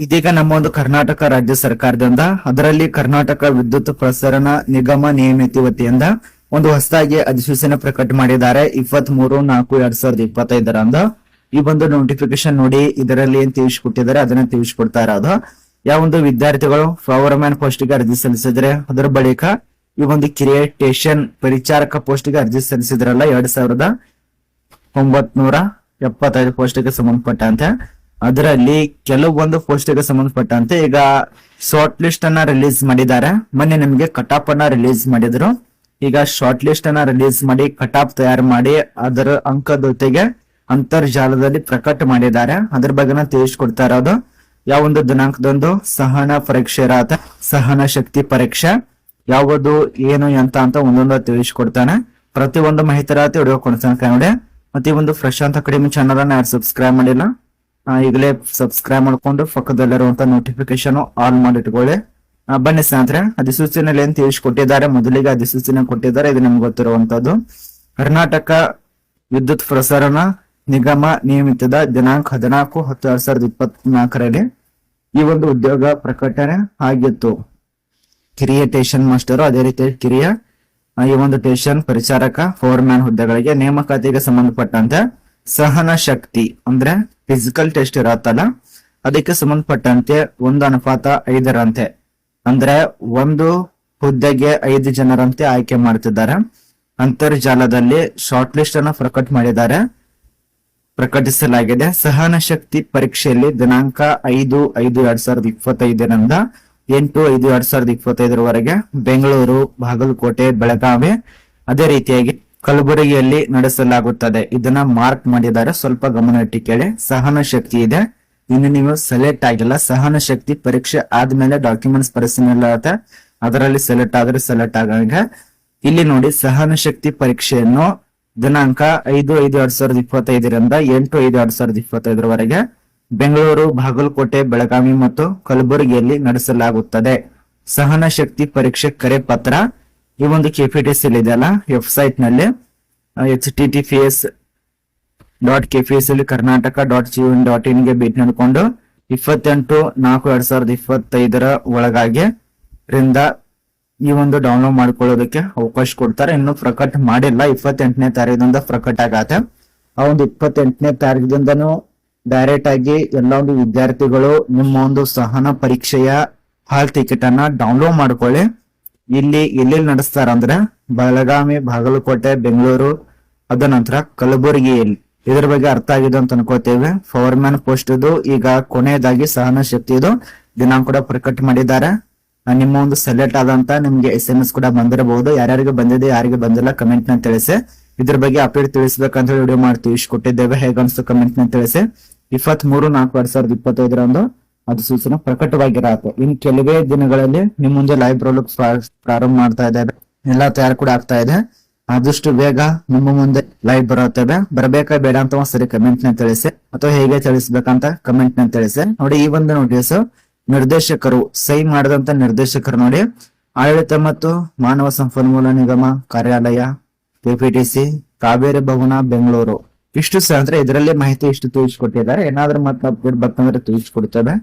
ಇದೀಗ ನಮ್ಮ ಒಂದು ಕರ್ನಾಟಕ ರಾಜ್ಯ ಸರ್ಕಾರದಿಂದ ಅದರಲ್ಲಿ ಕರ್ನಾಟಕ ವಿದ್ಯುತ್ ಪ್ರಸರಣ ನಿಗಮ ನಿಯಮಿತಿ ವತಿಯಿಂದ ಒಂದು ಹೊಸದಾಗಿ ಅಧಿಸೂಚನೆ ಪ್ರಕಟ ಮಾಡಿದ್ದಾರೆ 23/4/2025 ಈ ಒಂದು ನೋಟಿಫಿಕೇಶನ್ ನೋಡಿ ಇದರಲ್ಲಿ ಏನ್ ತಿಳಿಸ್ಕೊಟ್ಟಿದ್ದಾರೆ ಅದನ್ನ ತಿಳಿಸ್ಕೊಡ್ತಾ ಇರೋದು. ಯಾವ ಒಂದು ವಿದ್ಯಾರ್ಥಿಗಳು ಫಾರ್ಮನ್ ಪೋಸ್ಟ್ ಗೆ ಅರ್ಜಿ ಸಲ್ಲಿಸಿದ್ರೆ ಅದರ ಬಳಿಕ ಈ ಒಂದು ಕ್ರಿಯೇಟೇಷನ್ ಪರಿಚಾರಕ ಪೋಸ್ಟ್ ಗೆ ಅರ್ಜಿ ಸಲ್ಲಿಸಿದ್ರಲ್ಲ 2975 ಪೋಸ್ಟ್ ಗೆ ಸಂಬಂಧಪಟ್ಟಂತೆ ಅದರಲ್ಲಿ ಕೆಲವೊಂದು ಪೋಸ್ಟ್ ಗೆ ಸಂಬಂಧಪಟ್ಟಂತೆ ಈಗ ಶಾರ್ಟ್ ಲಿಸ್ಟ್ ಅನ್ನ ರಿಲೀಸ್ ಮಾಡಿದ್ದಾರೆ. ಮೊನ್ನೆ ನಿಮಗೆ ಕಟಾಪ್ ಅನ್ನ ರಿಲೀಸ್ ಮಾಡಿದ್ರು. ಈಗ ಶಾರ್ಟ್ ಲಿಸ್ಟ್ ಅನ್ನ ರಿಲೀಸ್ ಮಾಡಿ ಕಟಾಪ್ ತಯಾರು ಮಾಡಿ ಅದರ ಅಂಕದೊತೆಗೆ ಅಂತರ್ಜಾಲದಲ್ಲಿ ಪ್ರಕಟ ಮಾಡಿದ್ದಾರೆ. ಅದ್ರ ಬಗ್ಗೆ ತಿಳಿಸ್ಕೊಡ್ತಾ ಇರೋದು. ಯಾವ ಒಂದು ದಿನಾಂಕದಂದು ಸಹನ ಪರೀಕ್ಷೆ ಇರತ್ತೆ, ಸಹನ ಶಕ್ತಿ ಪರೀಕ್ಷೆ ಯಾವುದು ಏನು ಎಂತ ಅಂತ ಒಂದೊಂದು ತಿಳಿಸ್ಕೊಡ್ತಾನೆ. ಪ್ರತಿಯೊಂದು ಮಾಹಿತಿ ರಾತಿ ವಿಡಿಯೋ ಕೊಡ್ತಾನೆ ನೋಡಿ. ಮತ್ತೆ ಈ ಒಂದು ಪ್ರಶಾಂತ್ ಅಕಾಡೆಮಿ ಚಾನಲ್ ಅನ್ನ ಯಾರು ಸಬ್ಸ್ಕ್ರೈಬ್ ಮಾಡಿಲ್ಲ ಈಗಲೇ ಸಬ್ಸ್ಕ್ರೈಬ್ ಮಾಡ್ಕೊಂಡು ಪಕ್ಕದಲ್ಲಿರುವಂತ ನೋಟಿಫಿಕೇಶನ್ ಆನ್ ಮಾಡಿಟ್ಕೊಳ್ಳಿ. ಬನ್ನಿ ಸ್ನೇಹಿತರೆ, ಅಧಿಸೂಚನೆಯಲ್ಲಿ ಏನ್ ತಿಳಿಸ್ಕೊಟ್ಟಿದ್ದಾರೆ. ಮೊದಲಿಗೆ ಅಧಿಸೂಚನೆ ಕೊಟ್ಟಿದ್ದಾರೆ, ಇದು ನಮ್ಗೆ ಗೊತ್ತಿರುವಂತದ್ದು. ಕರ್ನಾಟಕ ವಿದ್ಯುತ್ ಪ್ರಸರಣ ನಿಗಮ ನಿಯಮಿತದ ದಿನಾಂಕ 14/10/2024 ಈ ಒಂದು ಉದ್ಯೋಗ ಪ್ರಕಟಣೆ ಆಗಿತ್ತು. ಕಿರಿಯ ಟೇಷನ್ ಮಾಸ್ಟರ್, ಅದೇ ರೀತಿ ಕಿರಿಯ ಈ ಒಂದು ಟೇಷನ್ ಪರಿಚಾರಕ ಫೋರ್ಮ್ಯಾನ್ ಹುದ್ದೆಗಳಿಗೆ ನೇಮಕಾತಿಗೆ ಸಂಬಂಧಪಟ್ಟಂತೆ ಸಹನ ಶಕ್ತಿ ಅಂದ್ರೆ ಫಿಸಿಕಲ್ ಟೆಸ್ಟ್ ಇರತ್ತಲ್ಲ, ಅದಕ್ಕೆ ಸಂಬಂಧಪಟ್ಟಂತೆ 1:5 ಅಂದ್ರೆ ಒಂದು ಹುದ್ದೆಗೆ 5 ಜನರಂತೆ ಆಯ್ಕೆ ಮಾಡ್ತಿದ್ದಾರೆ. ಅಂತರ್ಜಾಲದಲ್ಲಿ ಶಾರ್ಟ್ ಲಿಸ್ಟ್ ಅನ್ನ ಪ್ರಕಟಿಸಲಾಗಿದೆ. ಸಹನ ಶಕ್ತಿ ಪರೀಕ್ಷೆಯಲ್ಲಿ ದಿನಾಂಕ 5/5/2025 8/5/2025 ಬೆಂಗಳೂರು, ಬಾಗಲಕೋಟೆ, ಬೆಳಗಾವಿ ಅದೇ ರೀತಿಯಾಗಿ ಕಲಬುರಗಿಯಲ್ಲಿ ನಡೆಸಲಾಗುತ್ತದೆ. ಇದನ್ನ ಮಾರ್ಕ್ ಮಾಡಿದ್ದಾರೆ, ಸ್ವಲ್ಪ ಗಮನ ಇಟ್ಟು ಕೇಳಿ. ಸಹನ ಶಕ್ತಿ ಇದೆ, ಇನ್ನು ನೀವು ಸೆಲೆಕ್ಟ್ ಆಗಿಲ್ಲ. ಸಹನ ಶಕ್ತಿ ಪರೀಕ್ಷೆ ಆದ್ಮೇಲೆ ಡಾಕ್ಯುಮೆಂಟ್ಸ್ ಪರಿಶೀಲನೆ ಆಗುತ್ತೆ, ಅದರಲ್ಲಿ ಸೆಲೆಕ್ಟ್ ಆದ್ರೆ ಸೆಲೆಕ್ಟ್ ಆಗಂಗೆ. ಇಲ್ಲಿ ನೋಡಿ, ಸಹನ ಶಕ್ತಿ ಪರೀಕ್ಷೆಯನ್ನು ದಿನಾಂಕ 5/5/2025 8/5/2025 ಬೆಂಗಳೂರು, ಬಾಗಲಕೋಟೆ, ಬೆಳಗಾವಿ ಮತ್ತು ಕಲಬುರಗಿಯಲ್ಲಿ ನಡೆಸಲಾಗುತ್ತದೆ. ಸಹನ ಶಕ್ತಿ ಪರೀಕ್ಷೆ ಕರೆ ಪತ್ರ ಈ ಒಂದು KPTC ಇದೆಯಲ್ಲ ವೆಬ್ಸೈಟ್ ನಲ್ಲಿ https://kpsc.karnataka.gov.in ಗೆ ಭೇಟಿ ನೀಡಿಕೊಂಡು 28/4/2025 ಒಳಗಾಗಿ ಈ ಒಂದು ಡೌನ್ಲೋಡ್ ಮಾಡ್ಕೊಳ್ಳೋದಕ್ಕೆ ಅವಕಾಶ ಕೊಡ್ತಾರೆ. ಇನ್ನು ಪ್ರಕಟ ಮಾಡಿಲ್ಲ, 28ನೇ ತಾರೀಕಿನಿಂದ ಪ್ರಕಟ ಆಗತ್ತೆ. ಆ ಒಂದು 28ನೇ ತಾರೀಕಿನಿಂದನೂ ಡೈರೆಕ್ಟ್ ಆಗಿ ಎಲ್ಲ ಒಂದು ವಿದ್ಯಾರ್ಥಿಗಳು ನಿಮ್ಮ ಒಂದು ಸಹನ ಪರೀಕ್ಷೆಯ ಹಾಲ್ ಟಿಕೆಟ್ ಅನ್ನ ಡೌನ್ಲೋಡ್ ಮಾಡ್ಕೊಳ್ಳಿ. ಇಲ್ಲಿ ಎಲ್ಲೆಲ್ಲಿ ನಡೆಸ್ತಾರ ಅಂದ್ರೆ ಬೆಳಗಾವಿ, ಬಾಗಲಕೋಟೆ, ಬೆಂಗಳೂರು, ಅದ ನಂತರ ಕಲಬುರಗಿಯಲ್ಲಿ. ಇದರ ಬಗ್ಗೆ ಅರ್ಥ ಆಗಿದೆ ಅಂತ ಅನ್ಕೋತೇವೆ. ಫೋರ್ಮ್ಯಾನ್ ಪೋಸ್ಟ್ ಇದು ಈಗ ಕೊನೆಯದಾಗಿ ಸಹನ ಶಕ್ತಿ ಇದು ದಿನಾಂಕ ಕೂಡ ಪ್ರಕಟ ಮಾಡಿದ್ದಾರೆ. ನಿಮ್ಮ ಒಂದು ಸೆಲೆಕ್ಟ್ ಆದಂತ ನಿಮ್ಗೆ SMS ಕೂಡ ಬಂದಿರಬಹುದು. ಯಾರ್ಯಾರಿಗೆ ಬಂದಿದೆ ಯಾರಿಗೆ ಬಂದಿಲ್ಲ ಕಮೆಂಟ್ ನ ತಿಳಿಸಿ. ಇದ್ರ ಬಗ್ಗೆ ಅಪ್ಡೇಟ್ ತಿಳಿಸ್ಬೇಕಂತ ಹೇಳಿ ವಿಡಿಯೋ ಮಾಡಿ ತಿಳಿಸ್ಕೊಟ್ಟಿದ್ದೇವೆ. ಹೇಗನ್ಸ್ತು ಕಮೆಂಟ್ ನ ತಿಳಿಸಿ. 23/4/2025 ಅಧಿಸೂಚನೆ ಪ್ರಕಟವಾಗಿರತ್ತೆ. ಇನ್ನು ಕೆಲವೇ ದಿನಗಳಲ್ಲಿ ನಿಮ್ ಮುಂದೆ ಲೈವ್ ಬರಲಿಕ್ಕೆ ಪ್ರಾರಂಭ ಮಾಡ್ತಾ ಇದ್ದೇವೆ. ಎಲ್ಲಾ ತಯಾರು ಕೂಡ ಆಗ್ತಾ ಇದೆ. ಆದಷ್ಟು ಬೇಗ ನಿಮ್ಮ ಮುಂದೆ ಲೈವ್ ಬರುತ್ತೇವೆ. ಬರಬೇಕಾ ಬೇಡ ಅಂತ ಒಂದ್ಸರಿ ಕಮೆಂಟ್ ನ ತಿಳಿಸಿ, ಅಥವಾ ಹೇಗೆ ತಿಳಿಸ್ಬೇಕಂತ ಕಮೆಂಟ್ ನ ತಿಳಿಸಿ. ನೋಡಿ, ಈ ಒಂದು ನೋಟಿಸ್ ನಿರ್ದೇಶಕರು ಸಹಿ ಮಾಡಿದಂತ ನಿರ್ದೇಶಕರು ನೋಡಿ, ಆಡಳಿತ ಮತ್ತು ಮಾನವ ಸಂಪನ್ಮೂಲ ನಿಗಮ ಕಾರ್ಯಾಲಯ KPTC ಕಾವೇರಿ ಭವನ ಬೆಂಗಳೂರು. ಇಷ್ಟು ಅಂದ್ರೆ ಇದರಲ್ಲಿ ಮಾಹಿತಿ ಇಷ್ಟು ತಿಳಿಸ್ಕೊಟ್ಟಿದ್ದಾರೆ. ಏನಾದ್ರೂ ಮತ್ತೆ ಅಪ್ಡೇಟ್ ಬರ್ತಂದ್ರೆ ತಿಳಿಸ್ಕೊಡ್ತೇವೆ.